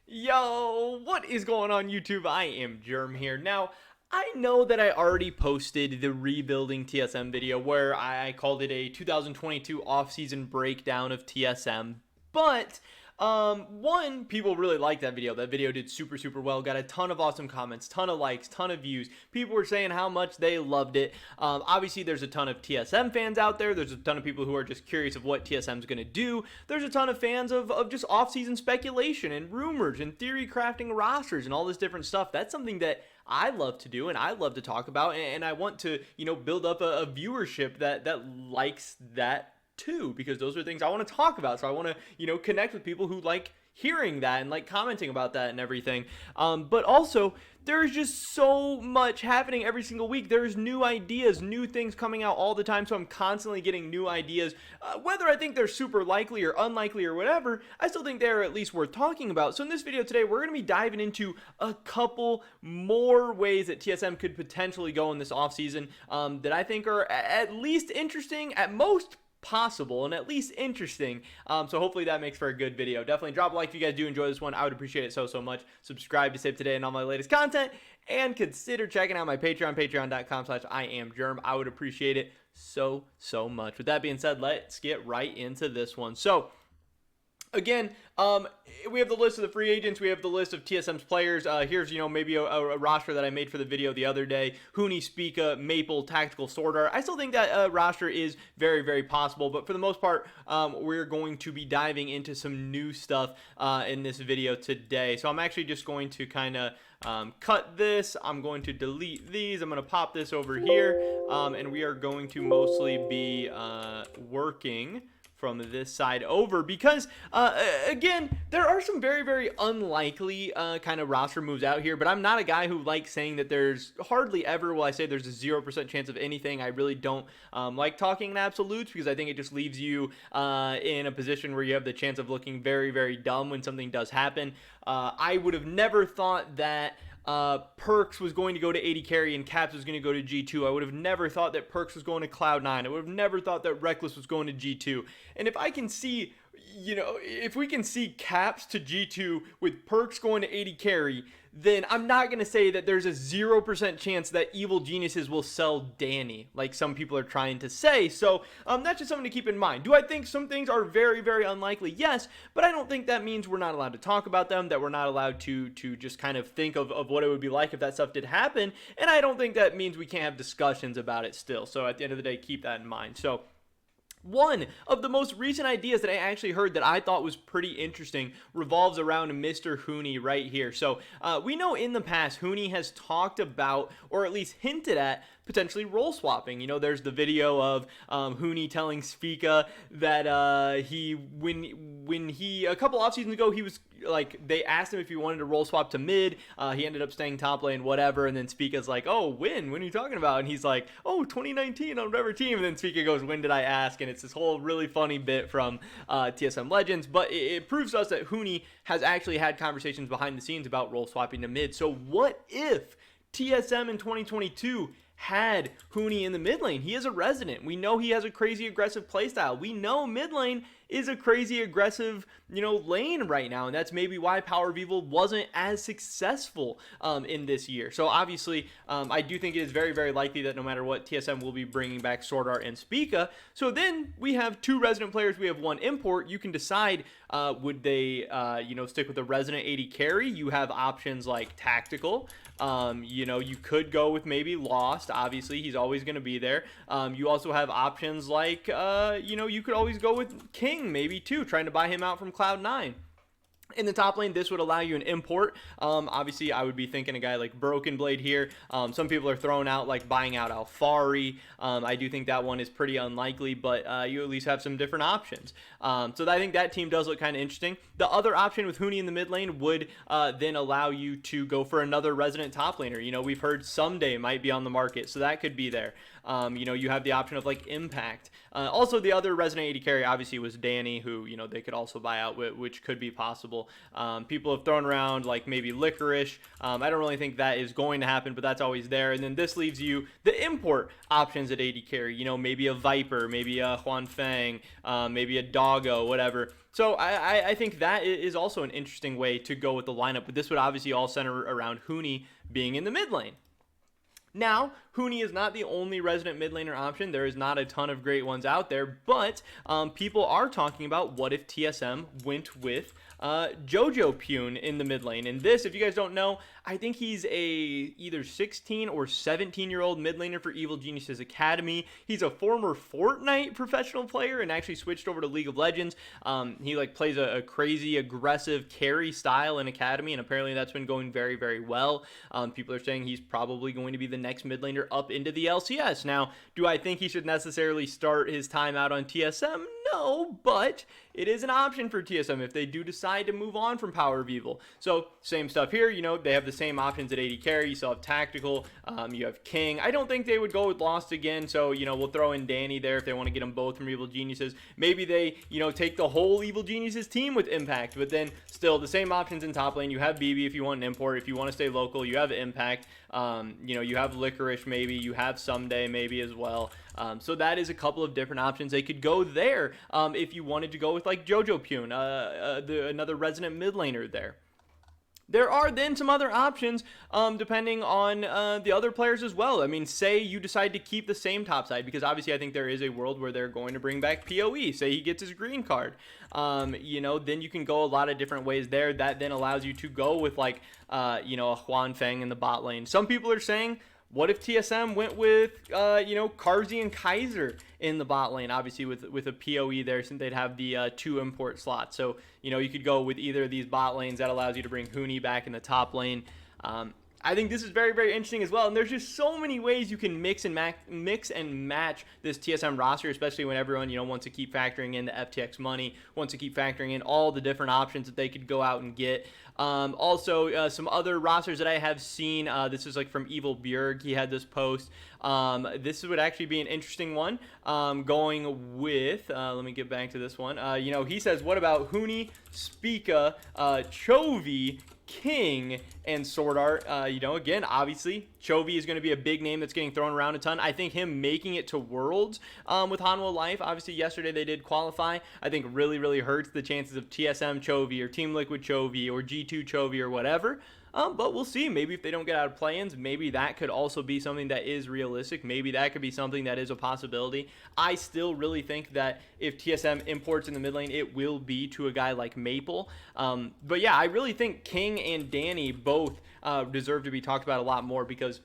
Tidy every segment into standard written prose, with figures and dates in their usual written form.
Yo, what is going on YouTube? I am Germ here. Now, I know that I already posted the rebuilding TSM video where I called it a 2022 offseason breakdown of TSM, but one, people really liked that video. That video did super well, got a ton of awesome comments, ton of likes, ton of views. People were saying how much they loved it. Obviously there's a ton of TSM fans out there. There's a ton of people who are just curious of what TSM is going to do. There's a ton of fans of just off-season speculation and rumors and theory crafting rosters and all this different stuff. That's something that I love to do and I love to talk about, and I want to, build up a viewership that likes that too, because those are things I want to talk about. So I want to, connect with people who like hearing that and like commenting about that and everything. But also, there's just so much happening every single week. There's new ideas, new things coming out all the time. So I'm constantly getting new ideas. Whether I think they're super likely or unlikely or whatever, I still think they're at least worth talking about. So in this video today, we're going to be diving into a couple more ways that TSM could potentially go in this offseason that I think are at least interesting, at most possible, and at least interesting. So hopefully that makes for a good video. Definitely drop a like if you guys do enjoy this one. I would appreciate it so much. Subscribe to stay up to date on all my latest content, and consider checking out my Patreon, patreon.com/IamGerm. I would appreciate it so much. With that being said, let's get right into this one. So again, we have the list of the free agents. We have the list of TSM's players. Here's, maybe a roster that I made for the video the other day. Huni, Spica, Maple, Tactical, Sword Art. I still think that roster is very possible, but for the most part, we're going to be diving into some new stuff in this video today. So I'm actually just going to kind of cut this. I'm going to delete these. I'm going to pop this over here, and we are going to mostly be working from this side over, because again, there are some very unlikely kind of roster moves out here, but I'm not a guy who likes saying that there's hardly ever will I say there's a 0% chance of anything. I really don't like talking in absolutes, because I think it just leaves you in a position where you have the chance of looking very dumb when something does happen. I would have never thought that Perks was going to go to 80 carry and Caps was going to go to G2. I would have never thought that Perks was going to Cloud9. I would have never thought that Reckless was going to G2. And if I can see, if we can see Caps to G2 with Perks going to 80 carry, then I'm not going to say that there's a 0% chance that Evil Geniuses will sell Danny, like some people are trying to say. So that's just something to keep in mind. Do I think some things are very unlikely? Yes, but I don't think that means we're not allowed to talk about them, that we're not allowed to just kind of think of what it would be like if that stuff did happen. And I don't think that means we can't have discussions about it still. So at the end of the day, keep that in mind. So one of the most recent ideas that I actually heard that I thought was pretty interesting revolves around Mr. Huni right here. So we know in the past Huni has talked about, or at least hinted at, potentially role swapping. There's the video of Huni telling Spica that when he a couple off seasons ago, he was like, they asked him if he wanted to role swap to mid. He ended up staying top lane, whatever. And then Spica's like, oh, when are you talking about? And he's like, oh, 2019 on whatever team. And then Spica goes, when did I ask? And it's this whole really funny bit from TSM Legends. But it proves to us that Huni has actually had conversations behind the scenes about role swapping to mid. So what if TSM in 2022 had Huni in the mid lane? He is a resident. We know he has a crazy aggressive playstyle. We know mid lane is a crazy aggressive, lane right now, and that's maybe why Power of Evil wasn't as successful in this year. So obviously, I do think it is very likely that no matter what, TSM will be bringing back Sword Art and Spica. So then we have two resident players. We have one import. You can decide, would they, stick with a resident 80 carry? You have options like Tactical. You could go with maybe Lost. Obviously, he's always going to be there. You also have options like, you could always go with King, maybe too, trying to buy him out from Cloud9. In the top lane, this would allow you an import. Obviously, I would be thinking a guy like Broken Blade here. Some people are throwing out like buying out Alfari. I do think that one is pretty unlikely, but you at least have some different options. So I think that team does look kind of interesting. The other option with Huni in the mid lane would then allow you to go for another resident top laner. We've heard Someday might be on the market, so that could be there. You have the option of like Impact. Also, the other Resident 80 carry obviously was Danny, who they could also buy out, which could be possible. People have thrown around like maybe Licorice. I don't really think that is going to happen, but that's always there. And then this leaves you the import options at 80 carry. Maybe a Viper, maybe a Huan Fang, maybe a Doggo, whatever. So I think that is also an interesting way to go with the lineup, but this would obviously all center around Huni being in the mid lane. Now, Huni is not the only resident mid laner option. There is not a ton of great ones out there, but people are talking about what if TSM went with Jojo Pune in the mid lane. And this, if you guys don't know, I think he's either 16 or 17-year-old mid laner for Evil Geniuses Academy. He's a former Fortnite professional player and actually switched over to League of Legends. He plays a crazy aggressive carry style in Academy, and apparently that's been going very, very well. People are saying he's probably going to be the next mid laner up into the LCS. Now, do I think he should necessarily start his time out on TSM? No, but it is an option for TSM if they do decide to move on from Power of Evil. So, same stuff here. They have the same options at 80 carry. You still have Tactical. You have King. I don't think they would go with Lost again, so, we'll throw in Danny there if they want to get them both from Evil Geniuses. Maybe they, take the whole Evil Geniuses team with Impact, but then still the same options in top lane. You have BB if you want an import. If you want to stay local, you have Impact. You have Licorice maybe. You have Someday maybe as well. So that is a couple of different options. They could go there if you wanted to go with like Jojo Pune, another resident mid laner there. There are then some other options depending on the other players as well. I mean, say you decide to keep the same top side, because obviously I think there is a world where they're going to bring back PoE. Say he gets his green card. Then you can go a lot of different ways there. That then allows you to go with like, a Huan Fang in the bot lane. Some people are saying, what if TSM went with, Karzi and Kaiser in the bot lane, obviously with a PoE there, since they'd have the 2 import slots. So, you could go with either of these bot lanes. That allows you to bring Huni back in the top lane. I think this is very, very interesting as well. And there's just so many ways you can mix and match this TSM roster, especially when everyone, wants to keep factoring in the FTX money, wants to keep factoring in all the different options that they could go out and get. Also, some other rosters that I have seen, this is like from Evil Bjerg. He had this post. This would actually be an interesting one, going with, let me get back to this one. He says, what about Huni, Spica, Chovy, King, and Sword Art? Again, obviously, Chovy is going to be a big name that's getting thrown around a ton. I think him making it to Worlds with Hanwha Life, obviously yesterday they did qualify, I think really, really hurts the chances of TSM Chovy or Team Liquid Chovy or G2 Chovy or whatever. But we'll see. Maybe if they don't get out of play-ins, maybe that could also be something that is realistic. Maybe that could be something that is a possibility. I still really think that if TSM imports in the mid lane, it will be to a guy like Maple. But yeah, I really think King and Danny both deserve to be talked about a lot more, because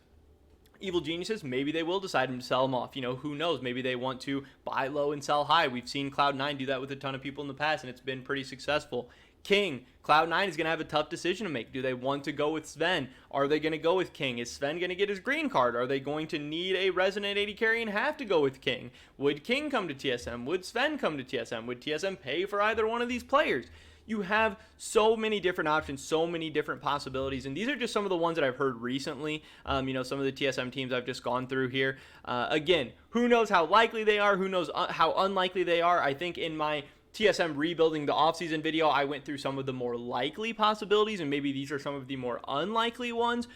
Evil Geniuses, maybe they will decide to sell them off. Who knows? Maybe they want to buy low and sell high. We've seen Cloud9 do that with a ton of people in the past, and it's been pretty successful. King, Cloud9 is going to have a tough decision to make. Do they want to go with Sven? Are they going to go with King? Is Sven going to get his green card? Are they going to need a Resident 80 carry and have to go with King? Would King come to TSM? Would Sven come to TSM? Would TSM pay for either one of these players? You have so many different options, so many different possibilities, and these are just some of the ones that I've heard recently. Some of the TSM teams I've just gone through here. Again, who knows how likely they are? Who knows how unlikely they are? I think in my TSM rebuilding the offseason video, I went through some of the more likely possibilities, and maybe these are some of the more unlikely ones.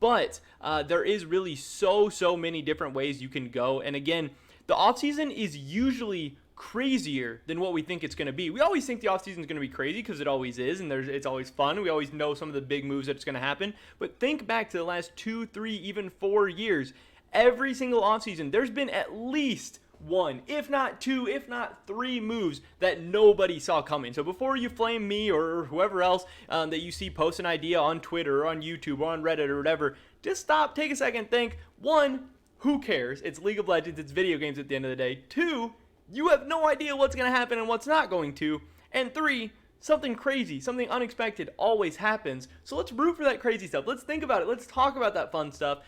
But there is really so many different ways you can go. And again, the offseason is usually crazier than what we think it's going to be. We always think the offseason is going to be crazy, because it always is, and it's always fun. We always know some of the big moves that's going to happen. But think back to the last 2, 3, even 4 years. Every single offseason, there's been at least 1, if not 2, if not 3 moves that nobody saw coming. So before you flame me or whoever else that you see post an idea on Twitter or on YouTube or on Reddit or whatever, just stop, take a second, think. 1, who cares? It's League of Legends, it's video games at the end of the day. 2, you have no idea what's going to happen and what's not going to. And 3, something crazy, something unexpected always happens. So let's root for that crazy stuff. Let's think about it. Let's talk about that fun stuff,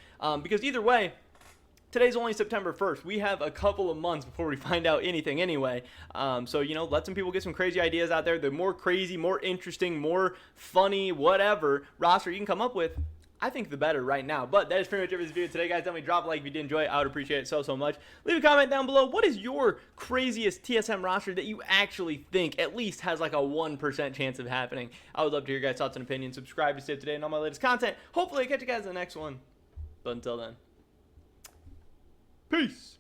because either way, today's only September 1st. We have a couple of months before we find out anything anyway. So, let some people get some crazy ideas out there. The more crazy, more interesting, more funny, whatever roster you can come up with, I think the better right now. But that is pretty much it for this video today, guys. Definitely drop a like if you did enjoy it. I would appreciate it so much. Leave a comment down below. What is your craziest TSM roster that you actually think at least has like a 1% chance of happening? I would love to hear your guys' thoughts and opinions. Subscribe to stay up to date on all my latest content. Hopefully, I'll catch you guys in the next one. But until then, peace.